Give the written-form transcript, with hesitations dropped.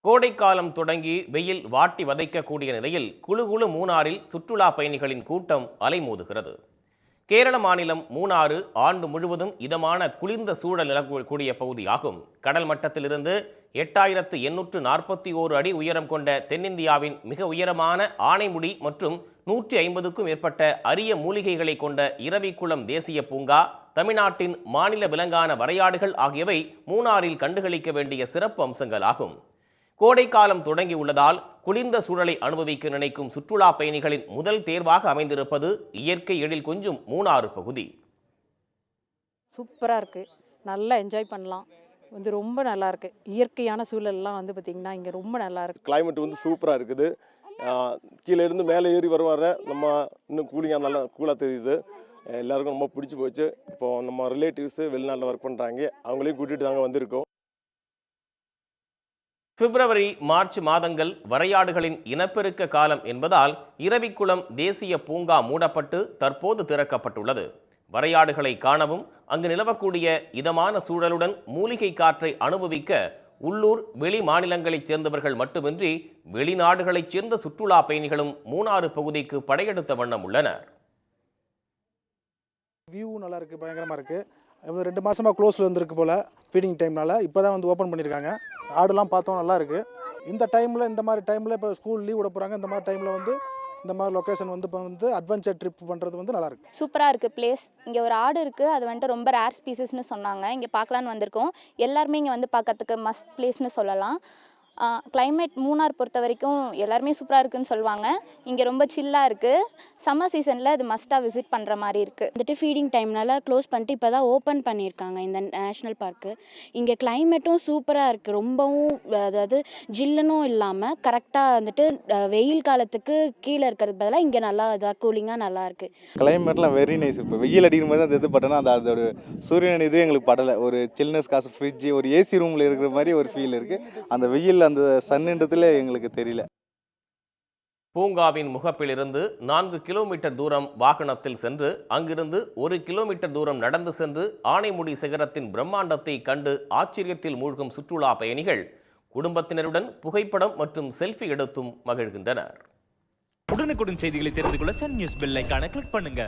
கோடைக்காலம் தொடங்கி வெயில் வாட்டி வதைக்கக்கூடிய நிலையில் குளு மூணாறில் சுற்றுலா பயணிகளின் கூட்டம் அலைமோதுகிறது. கேரள மாநிலம் மூணாறு ஆண்டு முழுவதும் இதமான குளிர்ந்த சூழல் நிலவக்கூடிய பகுதியாகும். கடல் மட்டத்திலிருந்து 8841 அடி உயரம் கொண்ட தென்னிந்தியாவின் மிக உயரமான ஆனைமுடி மற்றும் 150க்கும் மேற்பட்ட அரிய மூலிகைகளை கொண்ட இரவிக்குளம் தேசிய பூங்கா, தமிழ்நாட்டின் மாநில விலங்கான வரையாடுகள் ஆகியவை மூணாறில் கண்டுகளிக்க வேண்டிய சிறப்பு அம்சங்கள் ஆகும். கோடைக்காலம் தொடங்கியுள்ளதால் குளிர்ந்த சூழலை அனுபவிக்க நினைக்கும் சுற்றுலா பயணிகளின் முதல் தேர்வாக அமைந்திருப்பது இயற்கை எழில் கொஞ்சும் மூணாறு பகுதி. சூப்பராக இருக்குது, நல்லா என்ஜாய் பண்ணலாம். ரொம்ப நல்லா இருக்குது. இயற்கையான சூழல்லாம் பார்த்திங்கன்னா இங்கே ரொம்ப நல்லா இருக்குது. கிளைமேட் சூப்பராக இருக்குது. கீழே இருந்து மேலே ஏறி வருவார நம்ம இன்னும் கூலிங்காக நல்லா கூலாக தெரியுது. எல்லாருக்கும் ரொம்ப பிடிச்சி போச்சு. இப்போது நம்ம ரிலேட்டிவ்ஸு வெளிநாட்டில் ஒர்க் பண்ணுறாங்க, அவங்களையும் கூட்டிகிட்டு தாங்க வந்திருக்கோம். பிப்ரவரி மார்ச் மாதங்கள் வரையாடுகளின் இனப்பெருக்க காலம் என்பதால் இரவிக்குளம் தேசிய பூங்கா மூடப்பட்டு தற்போது திறக்கப்பட்டுள்ளது. வரையாடுகளை காணவும் அங்கு நிலவக்கூடிய இதமான சூழலுடன் மூலிகை காற்றை அனுபவிக்க உள்ளூர் வெளி மாநிலங்களைச் சேர்ந்தவர்கள் மட்டுமின்றி வெளிநாடுகளைச் சேர்ந்த சுற்றுலா பயணிகளும் மூணாறு பகுதிக்கு படையெடுத்த வண்ணம் உள்ளனர். வியூ நல்லா இருக்குது, பயங்கரமாக இருக்குது. 2 மாதமாக க்ளோஸில் இருந்திருக்கு போல் ஃபீடிங் டைம்னால. இப்போ தான் ஓப்பன் பண்ணியிருக்காங்க. ஆடுலாம் பார்த்தோம், நல்லா இருக்குது. இந்த மாதிரி டைமில் இப்போ ஸ்கூல் லீவ் விட போகிறாங்க. இந்த மாதிரி டைமில் இந்த மாதிரி லொக்கேஷன் இப்போ அட்வென்ச்சர் ட்ரிப் பண்ணுறது நல்லா இருக்குது. சூப்பராக இருக்குது பிளேஸ். இங்கே ஒரு ஆடு இருக்குது, அது ரொம்ப ரேர் ஸ்பீசஸ்னு சொன்னாங்க. இங்கே பார்க்கலான்னு வந்திருக்கோம். எல்லாருமே இங்கே பார்க்கறதுக்கு மஸ்ட் பிளேஸ்னு சொல்லலாம். கிளைமேட் மூணார் பொறுத்த வரைக்கும் எல்லாருமே சூப்பராக இருக்குதுன்னு சொல்லுவாங்க. இங்கே ரொம்ப சில்லாக இருக்குது. சம்மர் சீசனில் இது மஸ்ட்டாக விசிட் பண்ணுற மாதிரி இருக்குது. ஃபீடிங் டைம்னால க்ளோஸ் பண்ணிட்டு இப்போ தான் ஓப்பன் பண்ணியிருக்காங்க இந்த நேஷ்னல் பார்க்கு. இங்கே கிளைமேட்டும் சூப்பராக இருக்குது. ரொம்பவும் அதாவது ஜில்லுன்னும் இல்லாமல் கரெக்டாக வெயில் காலத்துக்கு கீழே இருக்கிறது பதிலாக இங்கே நல்லா கூலிங்காக நல்லா இருக்குது. கிளைமேட்லாம் வெரி நைஸ். இப்போ வெயில் அடிக்கும் போது அது பட்டனா அதோட சூரியன் இது எங்களுக்கு படலை. ஒரு சில்னஸ் காசு ஃப்ரிட்ஜு ஒரு ஏசி ரூமில் இருக்கிற மாதிரி ஒரு ஃபீல் இருக்குது. அந்த வெயில் அந்த சன்னுன்றதுல எங்களுக்கு தெரியல. பூங்காவின் முகப்பிலிருந்து 4 கிலோமீட்டர் தூரம் வாகனத்தில் சென்று அங்கிருந்து 1 கிலோமீட்டர் தூரம் நடந்து சென்று ஆனைமுடி சிகரத்தின் பிரம்மாண்டத்தை கண்டு ஆச்சரியத்தில் மூழ்கும் சுற்றுலா பயணிகள் குடும்பத்தினருடன் புகைப்படம் மற்றும் செல்ஃபி எடுத்தும் மகிழ்கின்றனர். உடனுக்குடன் செய்திகளை தெரிந்து கொள்ள சன் நியூஸ் பெல் ஐகானை கிளிக் பண்ணுங்க.